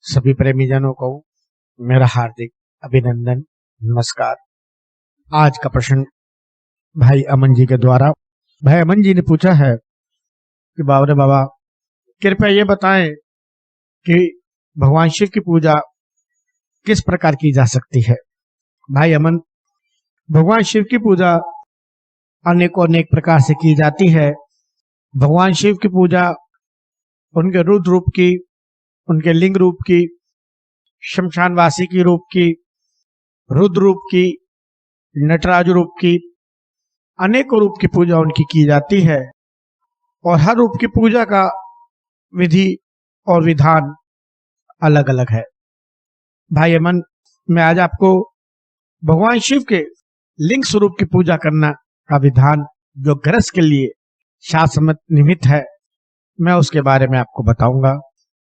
सभी प्रेमीजनों को मेरा हार्दिक अभिनंदन, नमस्कार। आज का प्रश्न भाई अमन जी के द्वारा भाई अमन जी ने पूछा है कि बाबरे बाबा कृपया ये बताएं कि भगवान शिव की पूजा किस प्रकार की जा सकती है। भाई अमन, भगवान शिव की पूजा अनेक प्रकार से की जाती है। भगवान शिव की पूजा उनके रुद्र रूप की, उनके लिंग रूप की, शमशानवासी की रूप की, रुद्र रूप की, नटराज रूप की, अनेकों रूप की पूजा उनकी की जाती है और हर रूप की पूजा का विधि और विधान अलग अलग है। भाई अमन, मैं आज आपको भगवान शिव के लिंग स्वरूप की पूजा करना का विधान जो गृहस्थ के लिए शास्त्रमत निमित्त है, मैं उसके बारे में आपको बताऊंगा।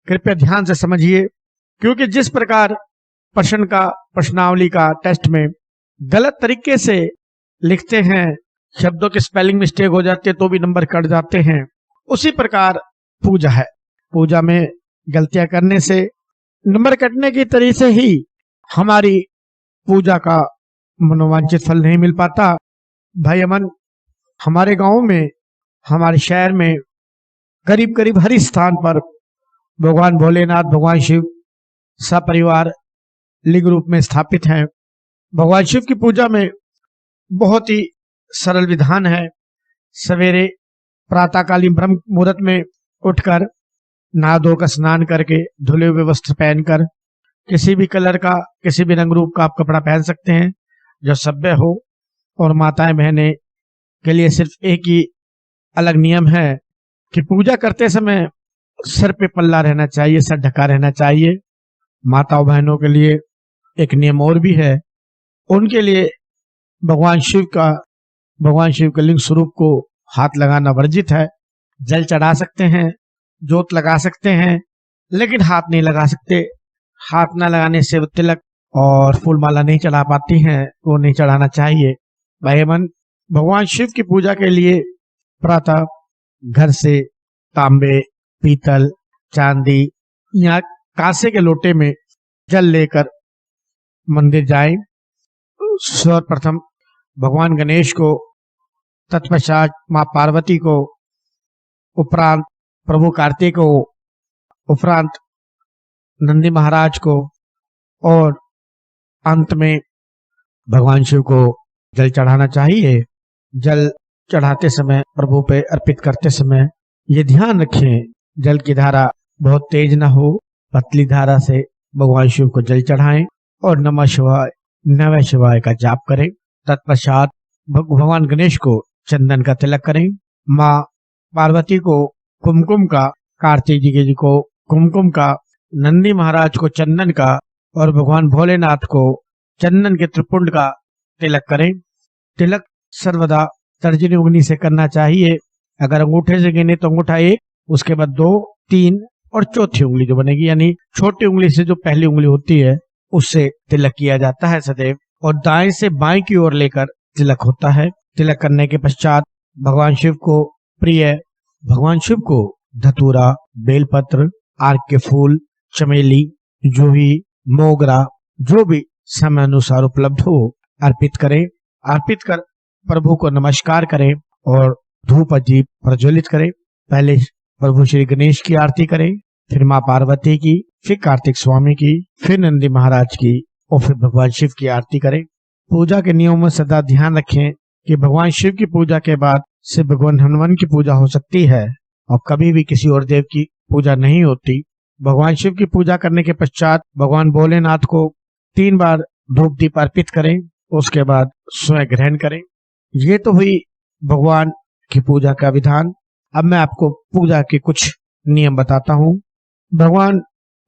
कृपया ध्यान से समझिए, क्योंकि जिस प्रकार प्रश्नावली का टेस्ट में गलत तरीके से लिखते हैं, शब्दों की स्पेलिंग मिस्टेक हो जाती है तो भी नंबर कट जाते हैं, उसी प्रकार पूजा है। पूजा में गलतियां करने से नंबर कटने की तरीके से ही हमारी पूजा का मनोवांछित फल नहीं मिल पाता। भाई अमन, हमारे गांव में, हमारे शहर में करीब करीब हर स्थान पर भगवान भोलेनाथ, भगवान शिव सपरिवार लिंग रूप में स्थापित हैं। भगवान शिव की पूजा में बहुत ही सरल विधान है। सवेरे प्रातःकालीन ब्रह्म मुहूर्त में उठकर नहा धोकर स्नान करके धुले हुए वस्त्र पहनकर, किसी भी कलर का, किसी भी रंग रूप का आप कपड़ा पहन सकते हैं जो सभ्य हो। और माताएं बहनें के लिए सिर्फ एक ही अलग नियम है कि पूजा करते समय सर पे पल्ला रहना चाहिए, सर ढका रहना चाहिए। माताओं बहनों के लिए एक नियम और भी है, उनके लिए भगवान शिव के लिंग स्वरूप को हाथ लगाना वर्जित है। जल चढ़ा सकते हैं, जोत लगा सकते हैं, लेकिन हाथ नहीं लगा सकते। हाथ न लगाने से तिलक और फूलमाला नहीं चढ़ा पाती हैं, वो नहीं चढ़ाना चाहिए। भाई मन, भगवान शिव की पूजा के लिए प्रातः घर से तांबे, पीतल, चांदी या कांसे के लोटे में जल लेकर मंदिर जाएं। सर्वप्रथम भगवान गणेश को, तत्पश्चात माँ पार्वती को, उपरांत प्रभु कार्तिक को, उपरांत नंदी महाराज को और अंत में भगवान शिव को जल चढ़ाना चाहिए। जल चढ़ाते समय, प्रभु पे अर्पित करते समय ये ध्यान रखें, जल की धारा बहुत तेज ना हो, पतली धारा से भगवान शिव को जल चढ़ाएं और नमः शिवाय का जाप करें। तत्पश्चात भगवान गणेश को चंदन का तिलक करें, माँ पार्वती को कुमकुम का, कार्तिक जी को कुमकुम का, नंदी महाराज को चंदन का और भगवान भोलेनाथ को चंदन के त्रिपुंड का तिलक करें। तिलक सर्वदा तर्जनी उंगली से करना चाहिए। अगर अंगूठे से गिने तो अंगूठा 1, उसके बाद 2, 3 और चौथी उंगली जो बनेगी, यानी छोटी उंगली से जो पहली उंगली होती है उससे तिलक किया जाता है सदैव, और दाएं से बाएं की ओर लेकर तिलक होता है। तिलक करने के पश्चात भगवान शिव को प्रिय भगवान शिव को धतूरा, बेलपत्र, आर्क के फूल, चमेली, जूही, मोगरा जो भी समय अनुसार उपलब्ध हो अर्पित करें। अर्पित कर प्रभु को नमस्कार करें और धूप दीप प्रज्वलित करें। पहले प्रभु श्री गणेश की आरती करें, फिर माँ पार्वती की, फिर कार्तिक स्वामी की, फिर नंदी महाराज की और फिर भगवान शिव की आरती करें। पूजा के नियमों में सदा ध्यान रखें कि भगवान शिव की पूजा के बाद से भगवान हनुमान की पूजा हो सकती है और कभी भी किसी और देव की पूजा नहीं होती। भगवान शिव की पूजा करने के पश्चात भगवान भोलेनाथ को 3 बार धूप दीप अर्पित करें, उसके बाद स्वयं ग्रहण करें। ये तो हुई भगवान की पूजा का विधान। अब मैं आपको पूजा के कुछ नियम बताता हूँ। भगवान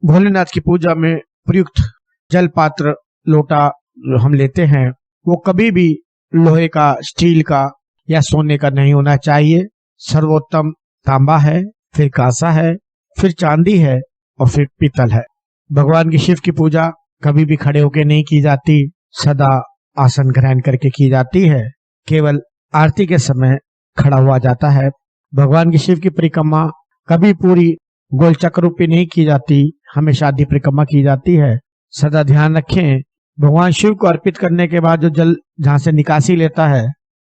भोलेनाथ की पूजा में प्रयुक्त जल पात्र, लोटा जो हम लेते हैं वो कभी भी लोहे का, स्टील का या सोने का नहीं होना चाहिए। सर्वोत्तम तांबा है, फिर कांसा है, फिर चांदी है और फिर पीतल है। भगवान की शिव की पूजा कभी भी खड़े होकर नहीं की जाती, सदा आसन ग्रहण करके की जाती है। केवल आरती के समय खड़ा हुआ जाता है। भगवान की शिव की परिक्रमा कभी पूरी गोल चक्र रूपी नहीं की जाती, हमेशा दीप परिक्रमा की जाती है। सदा ध्यान रखें, भगवान शिव को अर्पित करने के बाद जो जल जहां से निकासी लेता है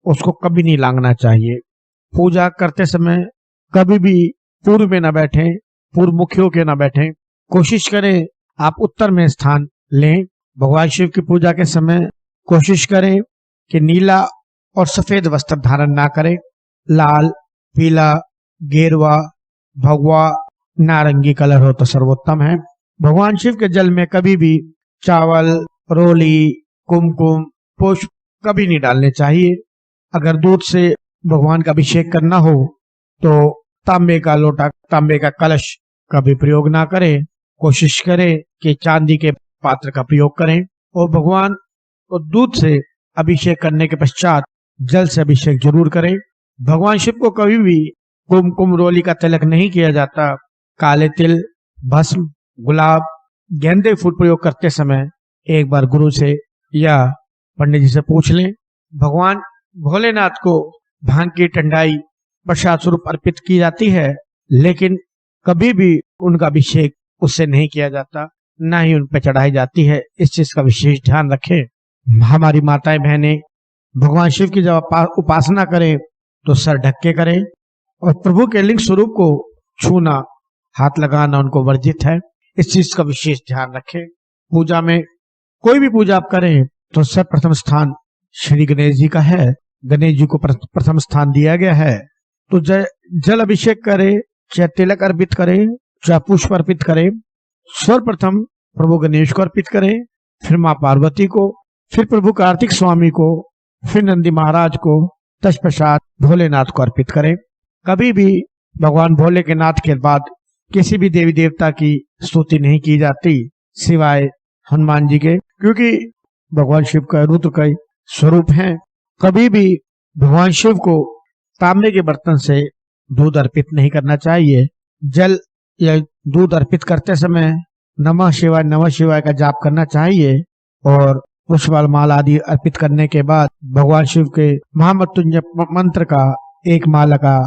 उसको कभी नहीं लांघना चाहिए। पूजा करते समय कभी भी पूर्व में न बैठें, पूर्व मुखी होकर न बैठें। कोशिश करें आप उत्तर में स्थान लें। भगवान शिव की पूजा के समय कोशिश करें कि नीला और सफेद वस्त्र धारण ना करें। लाल, पीला, गेरुआ, भगवा, नारंगी कलर हो तो सर्वोत्तम है। भगवान शिव के जल में कभी भी चावल, रोली, कुमकुम, पुष्प कभी नहीं डालने चाहिए। अगर दूध से भगवान का अभिषेक करना हो तो तांबे का लोटा, तांबे का कलश कभी प्रयोग ना करें। कोशिश करें कि चांदी के पात्र का प्रयोग करें और भगवान को दूध से अभिषेक करने के पश्चात जल से अभिषेक जरूर करें। भगवान शिव को कभी भी कुमकुम, रोली का तिलक नहीं किया जाता। काले तिल, भस्म, गुलाब, गेंदे फूल प्रयोग करते समय एक बार गुरु से या पंडित जी से पूछ लें। भगवान भोलेनाथ को भांग की ठंडाई प्रसाद स्वरूप अर्पित की जाती है, लेकिन कभी भी उनका अभिषेक उससे नहीं किया जाता, ना ही उन पर चढ़ाई जाती है। इस चीज का विशेष ध्यान रखें। हमारी माताएं बहनें भगवान शिव की जब उपासना करें तो सर ढक के करें और प्रभु के लिंग स्वरूप को छूना, हाथ लगाना उनको वर्जित है। इस चीज का विशेष ध्यान रखें। पूजा में कोई भी पूजा आप करें तो सर्वप्रथम स्थान श्री गणेश जी का है। गणेश जी को प्रथम स्थान दिया गया है। तो जल अभिषेक करें, चाहे तिलक अर्पित करें, चाहे पुष्प अर्पित करें, सर्वप्रथम प्रभु गणेश को अर्पित करें, फिर माँ पार्वती को, फिर प्रभु कार्तिक स्वामी को, फिर नंदी महाराज को, तत्पश्चात भोलेनाथ को अर्पित करें। कभी भी भगवान भोले के नाथ के बाद किसी भी देवी देवता की स्तुति नहीं की जाती सिवाय हनुमान जी के, क्योंकि भगवान शिव का रुद्र का स्वरूप हैं। कभी भी भगवान शिव को तांबे के बर्तन से दूध अर्पित नहीं करना चाहिए। जल या दूध अर्पित करते समय नमः शिवाय का जाप करना चाहिए और पुष्पमाल माला आदि अर्पित करने के बाद भगवान शिव के महामृत्युंजय मंत्र का एक माला का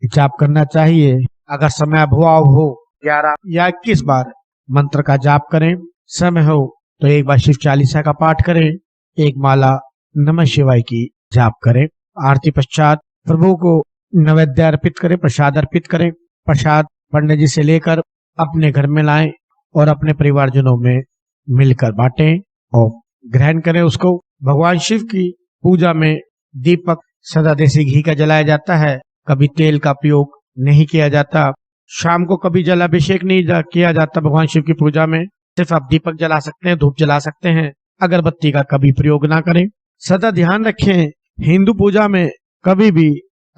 जाप करना चाहिए। अगर समय अभाव हो 11 या 21 बार मंत्र का जाप करें। समय हो तो एक बार शिव चालीसा का पाठ करें, एक माला नमः शिवाय की जाप करें। आरती पश्चात प्रभु को नैवेद्य अर्पित करें, प्रसाद अर्पित करें। प्रसाद पंडित जी से लेकर अपने घर में लाएं और अपने परिवारजनों में मिलकर बांटें और ग्रहण करें उसको। भगवान शिव की पूजा में दीपक सदा देसी घी का जलाया जाता है, कभी तेल का प्रयोग नहीं किया जाता। शाम को कभी जलाभिषेक नहीं किया जाता भगवान शिव की पूजा में। सिर्फ आप दीपक जला सकते हैं, धूप जला सकते हैं, अगरबत्ती का कभी प्रयोग ना करें। सदा ध्यान रखें, हिंदू पूजा में कभी भी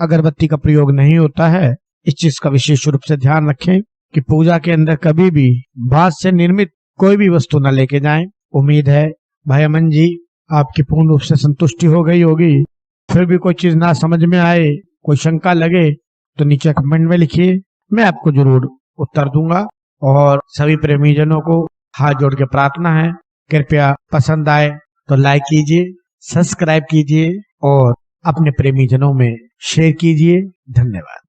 अगरबत्ती का प्रयोग नहीं होता है। इस चीज का विशेष रूप से ध्यान रखें कि पूजा के अंदर कभी भी बांस से निर्मित कोई भी वस्तु न लेके जाएं। उम्मीद है भाई अमन जी आपकी पूर्ण रूप से संतुष्टि हो गई होगी। फिर भी कोई चीज ना समझ में आए, कोई शंका लगे तो नीचे कमेंट में लिखिए, मैं आपको जरूर उत्तर दूंगा। और सभी प्रेमीजनों को हाथ जोड़ के प्रार्थना है, कृपया पसंद आए तो लाइक कीजिए, सब्सक्राइब कीजिए और अपने प्रेमीजनों में शेयर कीजिए। धन्यवाद।